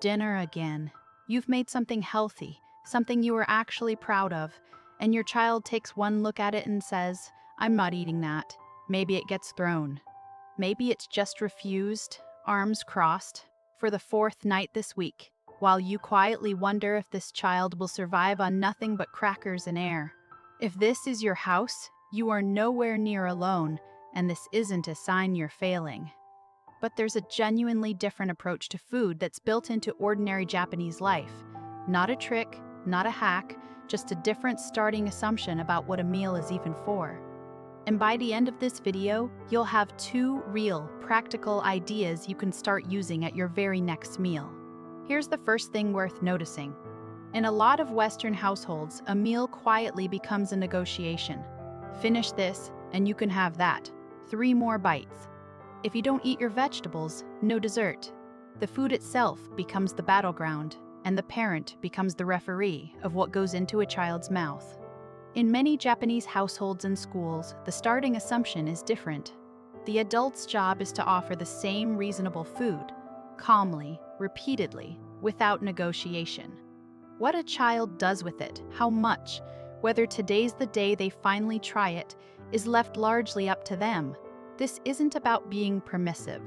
Dinner again. You've made something healthy, something you are actually proud of, and your child takes one look at it and says, "I'm not eating that." Maybe it gets thrown. Maybe it's just refused, arms crossed, for the fourth night this week, while you quietly wonder if this child will survive on nothing but crackers and air. If this is your house, you are nowhere near alone, and this isn't a sign you're failing. But there's a genuinely different approach to food that's built into ordinary Japanese life. Not a trick, not a hack, just a different starting assumption about what a meal is even for. And by the end of this video, you'll have 2 real, practical ideas you can start using at your very next meal. Here's the first thing worth noticing. In a lot of Western households, a meal quietly becomes a negotiation. Finish this, and you can have that. 3 more bites. If you don't eat your vegetables, no dessert. The food itself becomes the battleground, and the parent becomes the referee of what goes into a child's mouth. In many Japanese households and schools, the starting assumption is different. The adult's job is to offer the same reasonable food, calmly, repeatedly, without negotiation. What a child does with it, how much, whether today's the day they finally try it, is left largely up to them. This isn't about being permissive.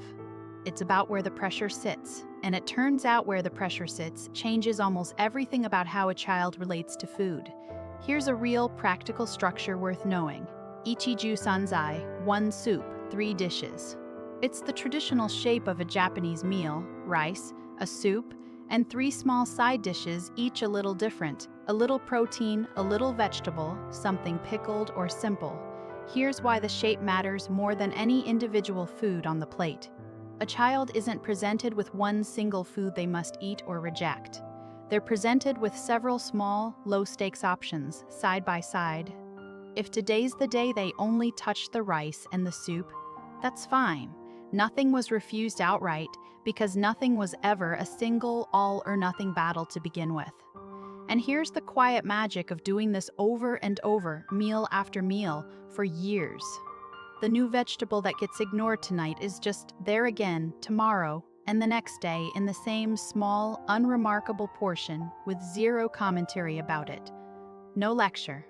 It's about where the pressure sits, and it turns out where the pressure sits changes almost everything about how a child relates to food. Here's a real practical structure worth knowing. Ichiju-sansai, 1 soup, 3 dishes. It's the traditional shape of a Japanese meal: rice, a soup, and 3 small side dishes, each a little different. A little protein, a little vegetable, something pickled or simple. Here's why the shape matters more than any individual food on the plate. A child isn't presented with one single food they must eat or reject. They're presented with several small, low-stakes options, side by side. If today's the day they only touch the rice and the soup, that's fine. Nothing was refused outright, because nothing was ever a single all-or-nothing battle to begin with. And here's the quiet magic of doing this over and over, meal after meal, for years. The new vegetable that gets ignored tonight is just there again tomorrow and the next day in the same small, unremarkable portion with 0 commentary about it. No lecture.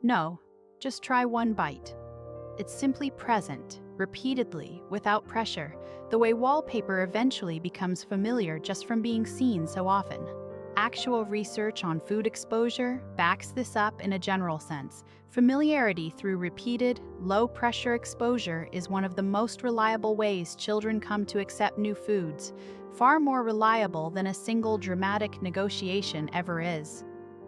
No, just try 1 bite. It's simply present, repeatedly, without pressure, the way wallpaper eventually becomes familiar just from being seen so often. Actual research on food exposure backs this up in a general sense. Familiarity through repeated, low-pressure exposure is one of the most reliable ways children come to accept new foods, far more reliable than a single dramatic negotiation ever is.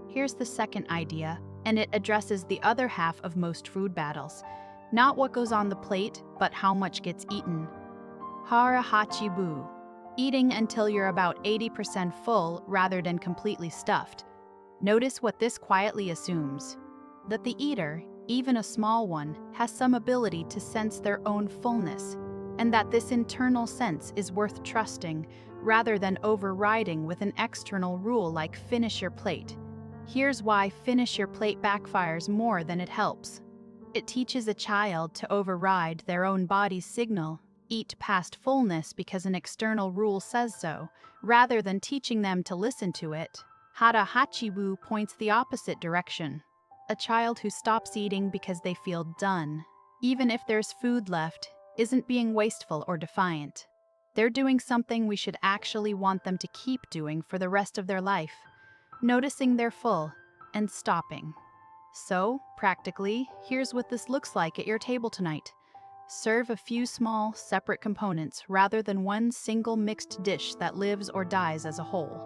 Here's the second idea, and it addresses the other half of most food battles. Not what goes on the plate, but how much gets eaten. Hara hachi. Eating until you're about 80% full rather than completely stuffed. Notice what this quietly assumes: that the eater, even a small one, has some ability to sense their own fullness, and that this internal sense is worth trusting rather than overriding with an external rule like finish your plate. Here's why finish your plate backfires more than it helps. It teaches a child to override their own body's signal, eat past fullness because an external rule says so, rather than teaching them to listen to it. Hara hachi points the opposite direction. A child who stops eating because they feel done, even if there's food left, isn't being wasteful or defiant. They're doing something we should actually want them to keep doing for the rest of their life, noticing they're full and stopping. So, practically, here's what this looks like at your table tonight. Serve a few small, separate components rather than one single mixed dish that lives or dies as a whole.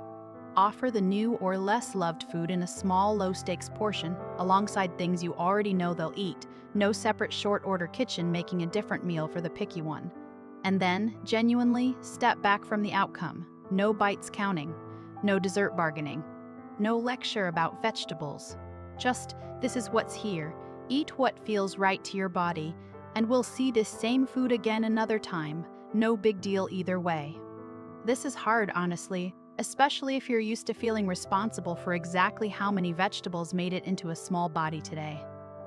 Offer the new or less loved food in a small, low-stakes portion, alongside things you already know they'll eat, no separate short-order kitchen making a different meal for the picky one. And then, genuinely, step back from the outcome. No bites counting, no dessert bargaining, no lecture about vegetables. Just, this is what's here. Eat what feels right to your body, and we'll see this same food again another time. No big deal either way. This is hard, honestly, especially if you're used to feeling responsible for exactly how many vegetables made it into a small body today.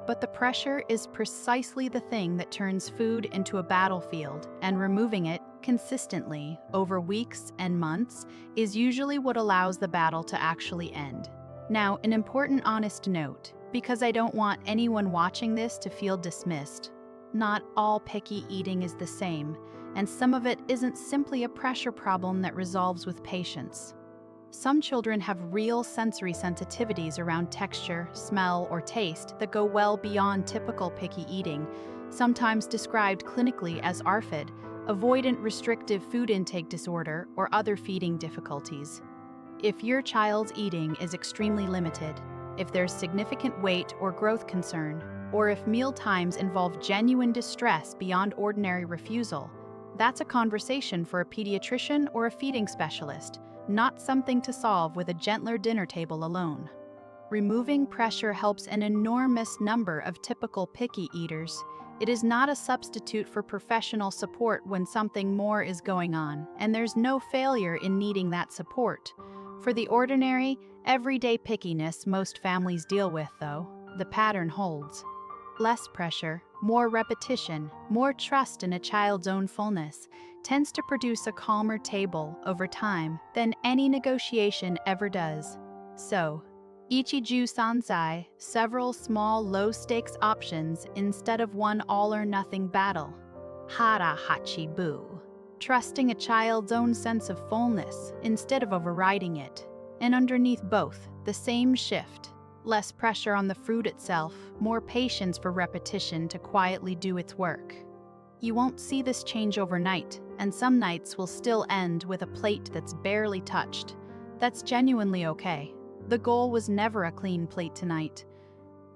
But the pressure is precisely the thing that turns food into a battlefield, and removing it consistently, over weeks and months, is usually what allows the battle to actually end. Now, an important honest note, because I don't want anyone watching this to feel dismissed. Not all picky eating is the same, and some of it isn't simply a pressure problem that resolves with patience. Some children have real sensory sensitivities around texture, smell, or taste that go well beyond typical picky eating, sometimes described clinically as ARFID, avoidant restrictive food intake disorder, or other feeding difficulties. If your child's eating is extremely limited, if there's significant weight or growth concern, or if meal times involve genuine distress beyond ordinary refusal, that's a conversation for a pediatrician or a feeding specialist, not something to solve with a gentler dinner table alone. Removing pressure helps an enormous number of typical picky eaters. It is not a substitute for professional support when something more is going on, and there's no failure in needing that support. For the ordinary, everyday pickiness most families deal with, though, the pattern holds. Less pressure, more repetition, more trust in a child's own fullness tends to produce a calmer table over time than any negotiation ever does. So, Ichiju-sansai, several small low-stakes options instead of one all-or-nothing battle. Hara hachi, trusting a child's own sense of fullness instead of overriding it. And underneath both, the same shift. Less pressure on the fruit itself, more patience for repetition to quietly do its work. You won't see this change overnight, and some nights will still end with a plate that's barely touched. That's genuinely okay. The goal was never a clean plate tonight.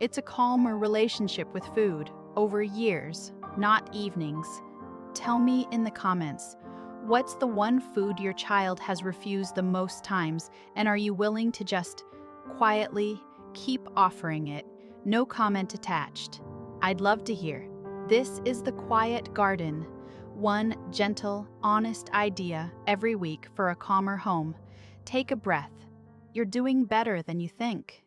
It's a calmer relationship with food, over years, not evenings. Tell me in the comments, what's the one food your child has refused the most times, and are you willing to just quietly keep offering it? No comment attached. I'd love to hear. This is The Quiet Garden. One gentle, honest idea every week for a calmer home. Take a breath. You're doing better than you think.